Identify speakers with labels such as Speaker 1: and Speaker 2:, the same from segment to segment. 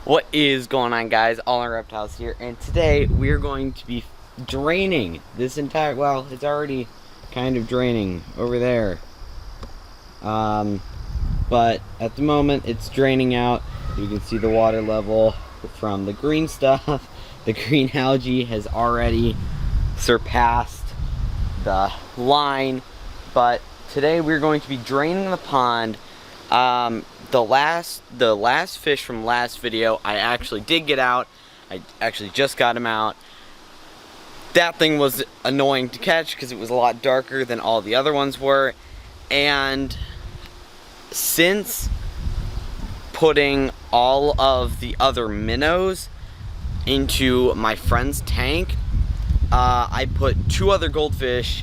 Speaker 1: What is going on, guys? All our reptiles here, and today we're going to be draining this entire, well, it's already kind of draining over there, but at the moment it's draining out. You can see the water level from the green stuff. The green algae has already surpassed the line, but today we're going to be draining the pond. The last fish from last video, I actually did get out. I actually just got him out. That thing was annoying to catch because it was a lot darker than all the other ones were. And since putting all of the other minnows into my friend's tank, I put three other goldfish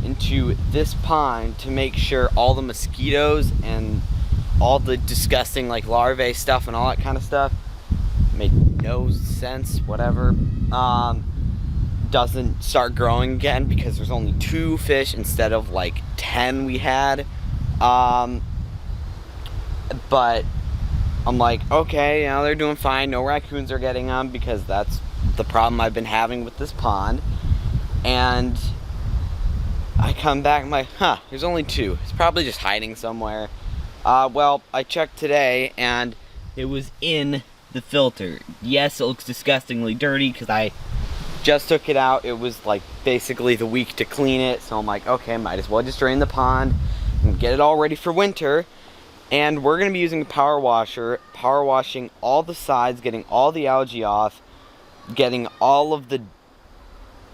Speaker 1: into this pond to make sure all the mosquitoes and all the disgusting like larvae stuff and all that kind of stuff, made no sense, whatever, doesn't start growing again, because there's only 2 fish instead of like 10 we had. But I'm like, okay, they're doing fine, no raccoons are getting them, because that's the problem I've been having with this pond. And I come back, I'm like, there's only 2. It's probably just hiding somewhere. Well, I checked today, and it was in the filter. Yes, it looks disgustingly dirty, because I just took it out. It was, like, basically the week to clean it, so I'm like, okay, might as well just drain the pond and get it all ready for winter. And we're going to be using a power washer, power washing all the sides, getting all the algae off, getting all of the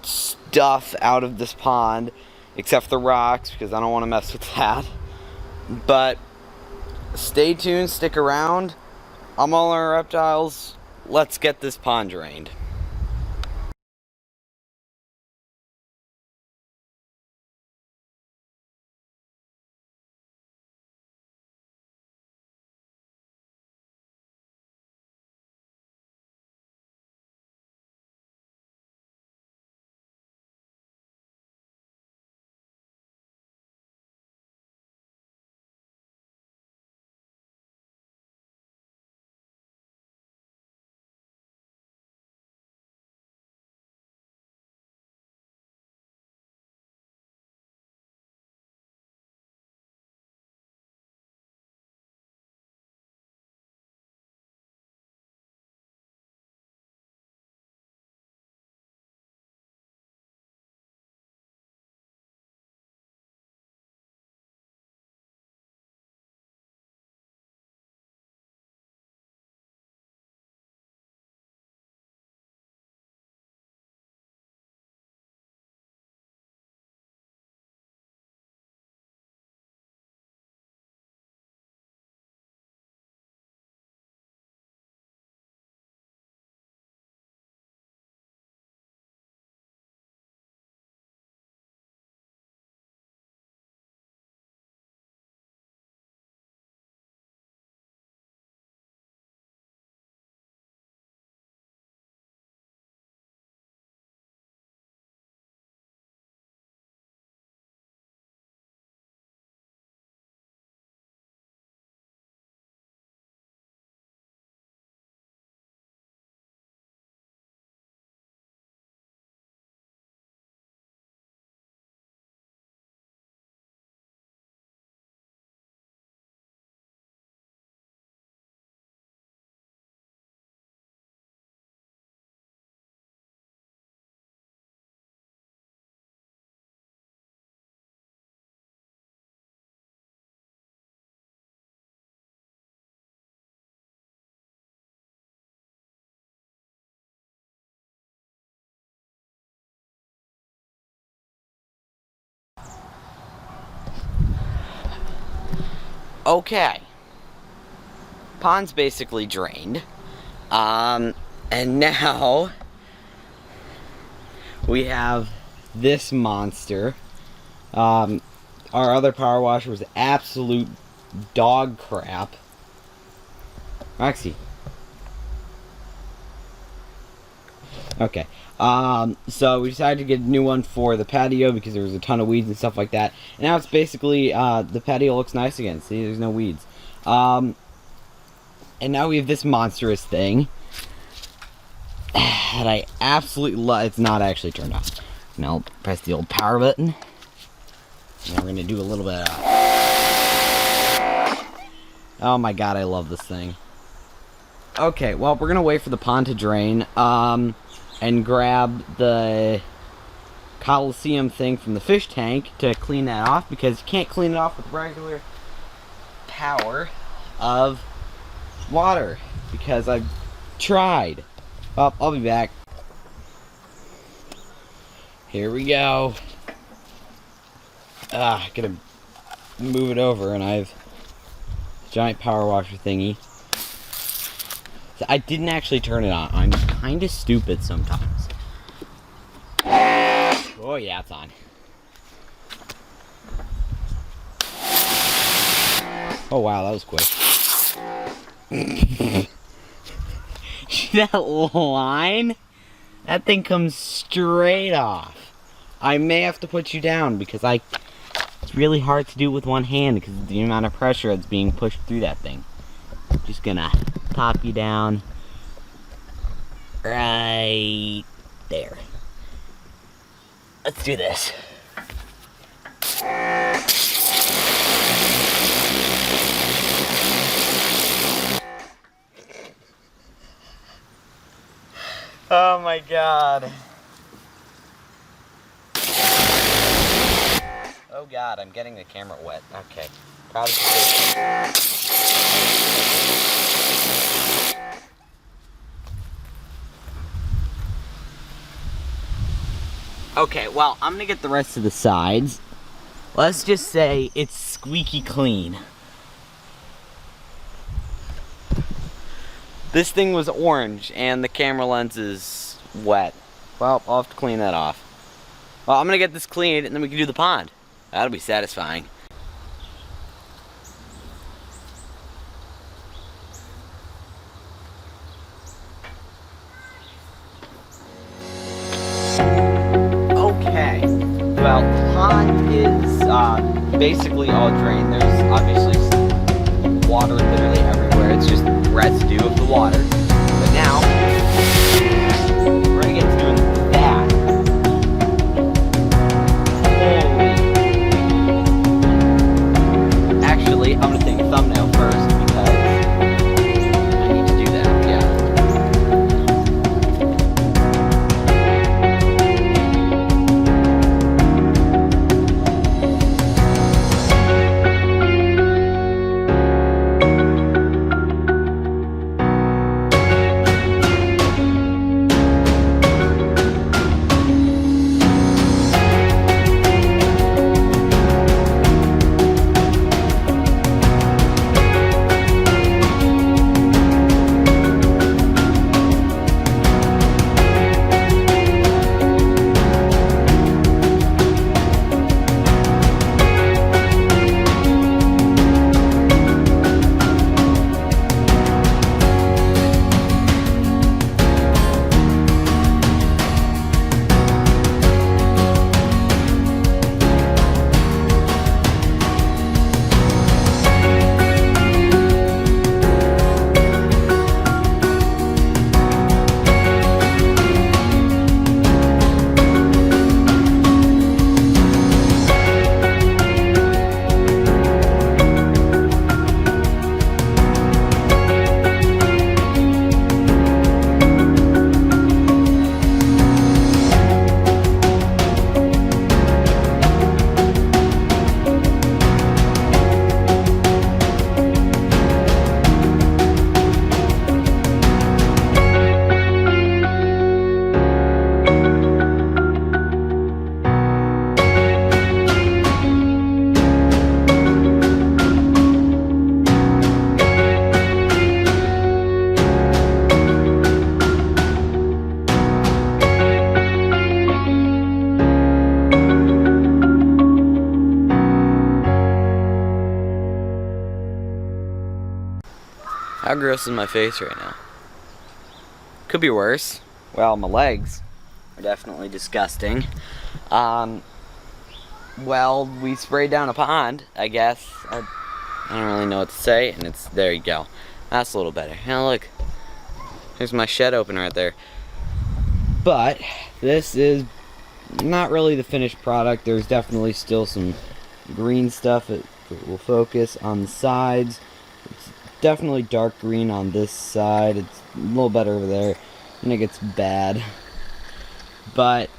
Speaker 1: stuff out of this pond, except the rocks, because I don't want to mess with that. But stay tuned, stick around. I'm all our reptiles. Let's get this pond drained. Okay. Pond's basically drained. And now we have this monster. Our other power washer was absolute dog crap. Roxy. Okay. So we decided to get a new one for the patio because there was a ton of weeds and stuff like that. And now it's basically, the patio looks nice again. See, there's no weeds. And now we have this monstrous thing that I absolutely love. It's not actually turned on. Now I'll press the old power button. And we're gonna do a little bit of... Oh my god, I love this thing. Okay, well, we're gonna wait for the pond to drain, and grab the Coliseum thing from the fish tank to clean that off, because you can't clean it off with regular power of water, because I've tried. Well, I'll be back. Here we go. Gotta move it over, and I have a giant power washer thingy. So I didn't actually turn it on. I'm kind of stupid sometimes. Oh yeah, it's on. Oh wow, that was quick. That line? That thing comes straight off. I may have to put you down because it's really hard to do with one hand because of the amount of pressure that's being pushed through that thing. Just gonna pop you down right there. Let's do this. Oh my god. Oh god, I'm getting the camera wet. Okay. Proud of you. Okay, well, I'm gonna get the rest of the sides. Let's just say it's squeaky clean. This thing was orange, and the camera lens is wet. Well, I'll have to clean that off. Well, I'm gonna get this cleaned, and then we can do the pond. That'll be satisfying. Okay, well, the pond is basically all drained. There's obviously water literally everywhere. It's just residue of the water. But now, we're gonna get to doing that. Holy. Actually, I'm gonna take a thumbnail first because I need to do that, yeah. How gross is my face right now? Could be worse. Well, my legs are definitely disgusting. Well, we sprayed down a pond, I guess. I don't really know what to say, and there you go. That's a little better. Now look, there's my shed open right there. But this is not really the finished product. There's definitely still some green stuff that will focus on the sides. It's definitely dark green on this side. It's a little better over there. And it gets bad. But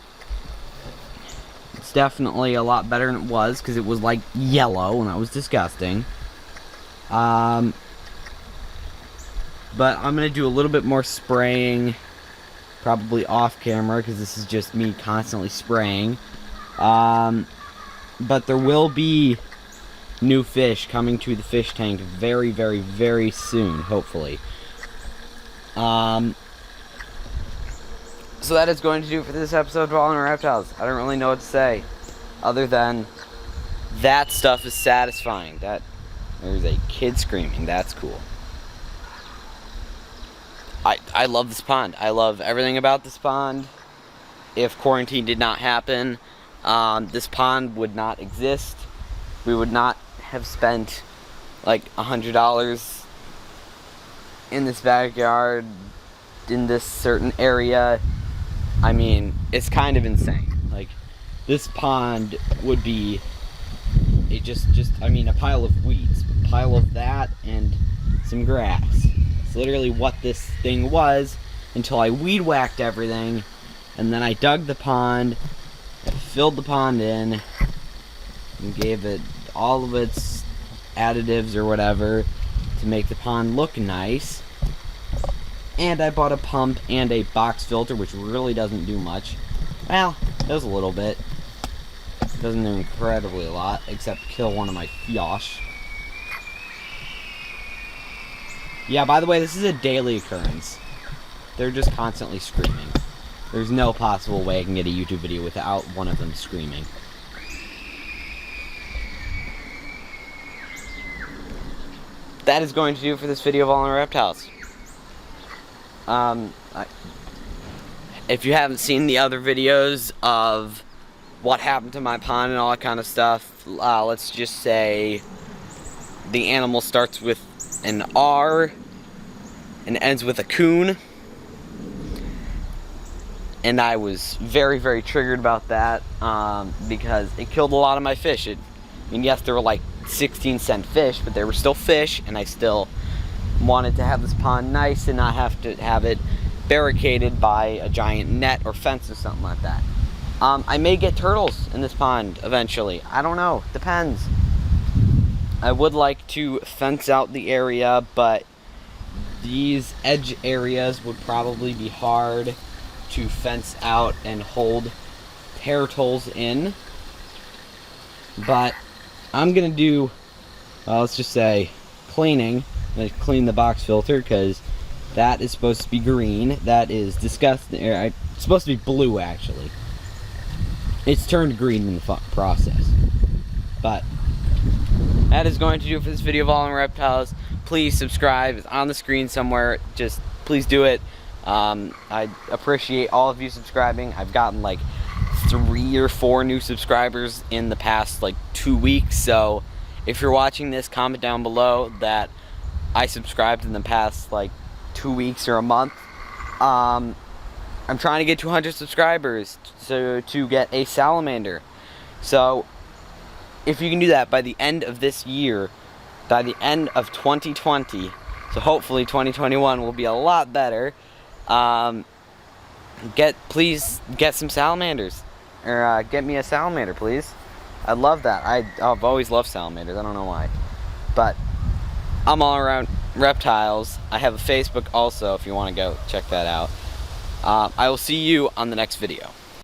Speaker 1: it's definitely a lot better than it was, because it was like yellow and that was disgusting. But I'm going to do a little bit more spraying, probably off camera, because this is just me constantly spraying. But there will be new fish coming to the fish tank very, very, very soon, hopefully. So that is going to do it for this episode of All in Reptiles. I don't really know what to say, other than that stuff is satisfying. That there's a kid screaming. That's cool. I love this pond. I love everything about this pond. If quarantine did not happen, this pond would not exist. We would not have spent like $100 in this backyard, in this certain area. I mean, it's kind of insane. Like, this pond would be a a pile of weeds, a pile of that and some grass. It's literally what this thing was until I weed whacked everything, and then I dug the pond, filled the pond in, and gave it all of its additives or whatever to make the pond look nice. And I bought a pump and a box filter, which really doesn't do much. Well, it does a little bit. Doesn't do incredibly a lot, except kill one of my fish. Yeah, by the way, this is a daily occurrence. They're just constantly screaming. There's no possible way I can get a YouTube video without one of them screaming. That is going to do it for this video of All in Reptiles. If you haven't seen the other videos of what happened to my pond and all that kind of stuff, let's just say the animal starts with an R and ends with a coon, and I was very, very triggered about that, because it killed a lot of my fish. I mean, yes, there were like 16-cent fish, but they were still fish, and I still wanted to have this pond nice and not have to have it barricaded by a giant net or fence or something like that. I may get turtles in this pond eventually. I don't know. Depends. I would like to fence out the area, but these edge areas would probably be hard to fence out and hold turtles in. But I'm going to do, let's just say, cleaning. I'm going to clean the box filter, because that is supposed to be green. That is disgusting. It's supposed to be blue, actually. It's turned green in the process. But that is going to do it for this video of All in Reptiles. Please subscribe. It's on the screen somewhere. Just please do it. I appreciate all of you subscribing. I've gotten like 3 or 4 new subscribers in the past like 2 weeks. So if you're watching this, comment down below that I subscribed in the past like 2 weeks or a month. I'm trying to get 200 subscribers to get a salamander. So if you can do that by the end of this year, by the end of 2020, so hopefully 2021 will be a lot better, please get some salamanders, or get me a salamander, please. I'd love that. I've always loved salamanders. I don't know why, but I'm all around reptiles. I have a Facebook also if you want to go check that out. I will see you on the next video.